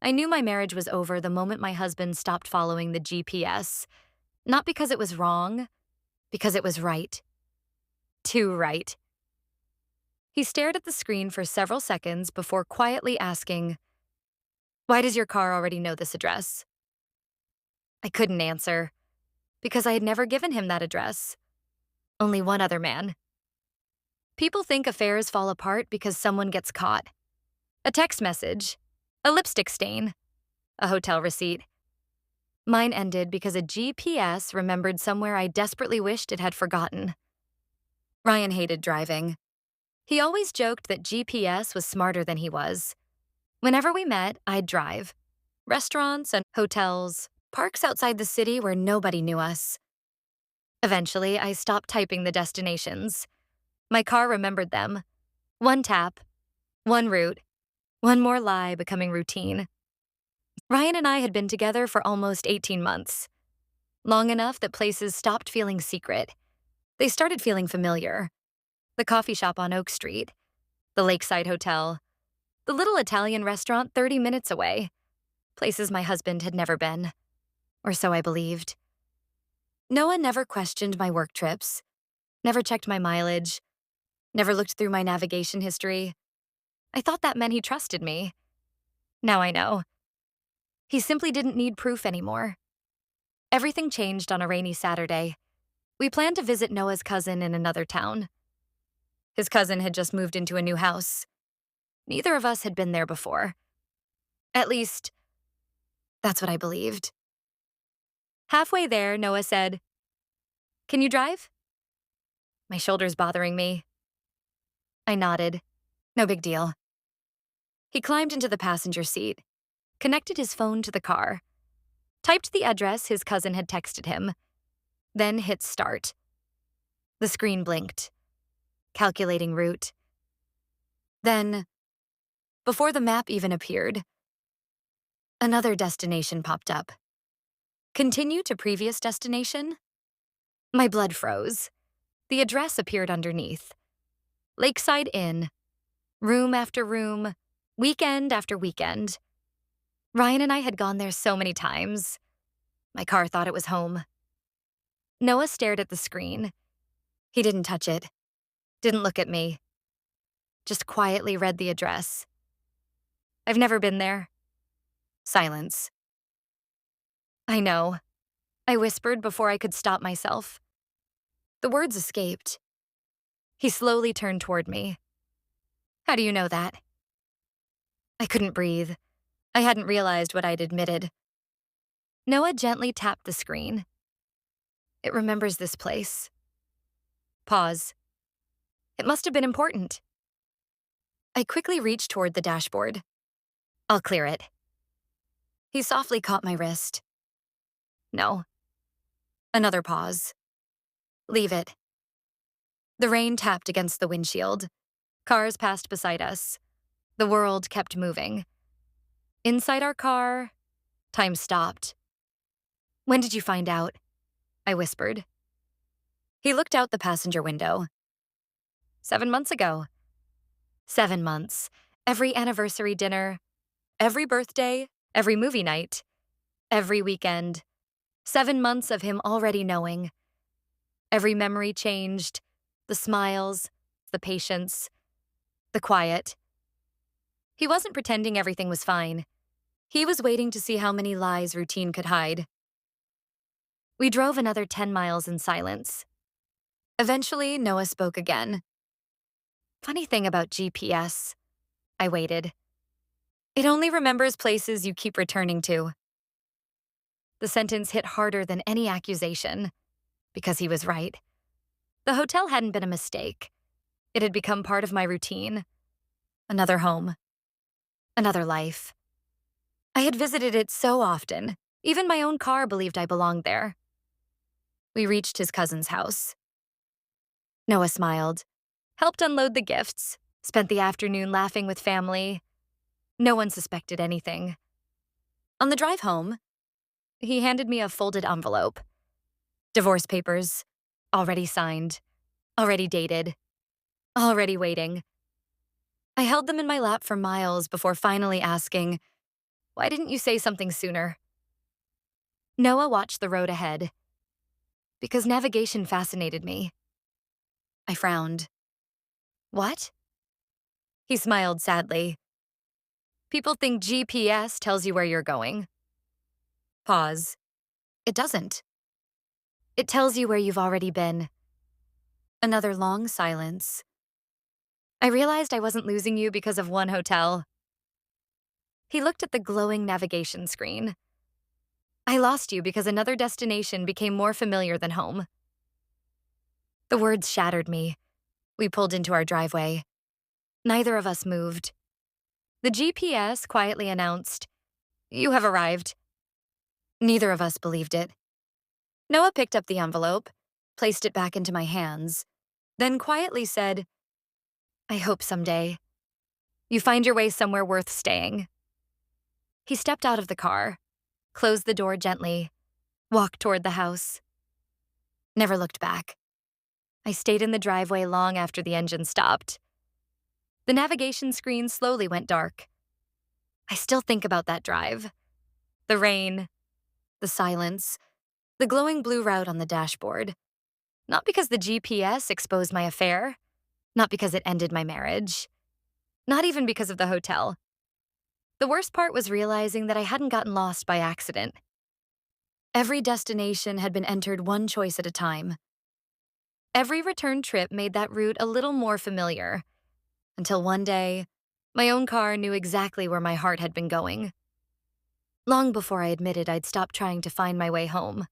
I knew my marriage was over the moment my husband stopped following the GPS. Not because it was wrong, because it was right. Too right. He stared at the screen for several seconds before quietly asking, "Why does your car already know this address?" I couldn't answer, because I had never given him that address. Only one other man. People think affairs fall apart because someone gets caught. A text message, a lipstick stain, a hotel receipt. Mine ended because a GPS remembered somewhere I desperately wished it had forgotten. Ryan hated driving. He always joked that GPS was smarter than he was. Whenever we met, I'd drive. Restaurants and hotels, parks outside the city where nobody knew us. Eventually, I stopped typing the destinations. My car remembered them. One tap, one route, one more lie becoming routine. Ryan and I had been together for almost 18 months. Long enough that places stopped feeling secret. They started feeling familiar. The coffee shop on Oak Street, the Lakeside Hotel, the little Italian restaurant 30 minutes away. Places my husband had never been. Or so I believed. Noah never questioned my work trips, never checked my mileage, never looked through my navigation history. I thought that meant he trusted me. Now I know. He simply didn't need proof anymore. Everything changed on a rainy Saturday. We planned to visit Noah's cousin in another town. His cousin had just moved into a new house. Neither of us had been there before. At least, that's what I believed. Halfway there, Noah said, "Can you drive?" My shoulder's bothering me. I nodded. No big deal. He climbed into the passenger seat, connected his phone to the car, typed the address his cousin had texted him, then hit start. The screen blinked, calculating route. Then, before the map even appeared, another destination popped up. Continue to previous destination? My blood froze. The address appeared underneath. Lakeside Inn. Room after room, weekend after weekend. Ryan and I had gone there so many times. My car thought it was home. Noah stared at the screen. He didn't touch it. Didn't look at me. Just quietly read the address. "I've never been there." Silence. "I know," I whispered before I could stop myself. The words escaped. He slowly turned toward me. "How do you know that?" I couldn't breathe. I hadn't realized what I'd admitted. Noah gently tapped the screen. "It remembers this place." Pause. It must have been important. I quickly reached toward the dashboard. "I'll clear it." He softly caught my wrist. "No." Another pause. "Leave it." The rain tapped against the windshield. Cars passed beside us. The world kept moving. Inside our car, time stopped. "When did you find out?" I whispered. He looked out the passenger window. 7 months ago. 7 months. Every anniversary dinner, every birthday, every movie night, every weekend. 7 months of him already knowing. Every memory changed. The smiles, the patience, the quiet. He wasn't pretending everything was fine. He was waiting to see how many lies routine could hide. We drove another 10 miles in silence. Eventually, Noah spoke again. "Funny thing about GPS." I waited. "It only remembers places you keep returning to." The sentence hit harder than any accusation, because he was right. The hotel hadn't been a mistake. It had become part of my routine. Another home. Another life. I had visited it so often, even my own car believed I belonged there. We reached his cousin's house. Noah smiled, helped unload the gifts, spent the afternoon laughing with family. No one suspected anything. On the drive home, he handed me a folded envelope. Divorce papers, already signed, already dated, already waiting. I held them in my lap for miles before finally asking, Why didn't you say something sooner? Noah watched the road ahead. Because navigation fascinated me. I frowned. What? He smiled sadly. People think GPS tells you where you're going. Pause. It doesn't. It tells you where you've already been. Another long silence. I realized I wasn't losing you because of one hotel. He looked at the glowing navigation screen. I lost you because another destination became more familiar than home. The words shattered me. We pulled into our driveway. Neither of us moved. The GPS quietly announced, "You have arrived." Neither of us believed it. Noah picked up the envelope, placed it back into my hands, then quietly said, "I hope someday you find your way somewhere worth staying." He stepped out of the car, closed the door gently, walked toward the house. Never looked back. I stayed in the driveway long after the engine stopped. The navigation screen slowly went dark. I still think about that drive. The rain, the silence, the glowing blue route on the dashboard. Not because the GPS exposed my affair, not because it ended my marriage, not even because of the hotel. The worst part was realizing that I hadn't gotten lost by accident. Every destination had been entered one choice at a time. Every return trip made that route a little more familiar, until one day, my own car knew exactly where my heart had been going. Long before I admitted I'd stopped trying to find my way home.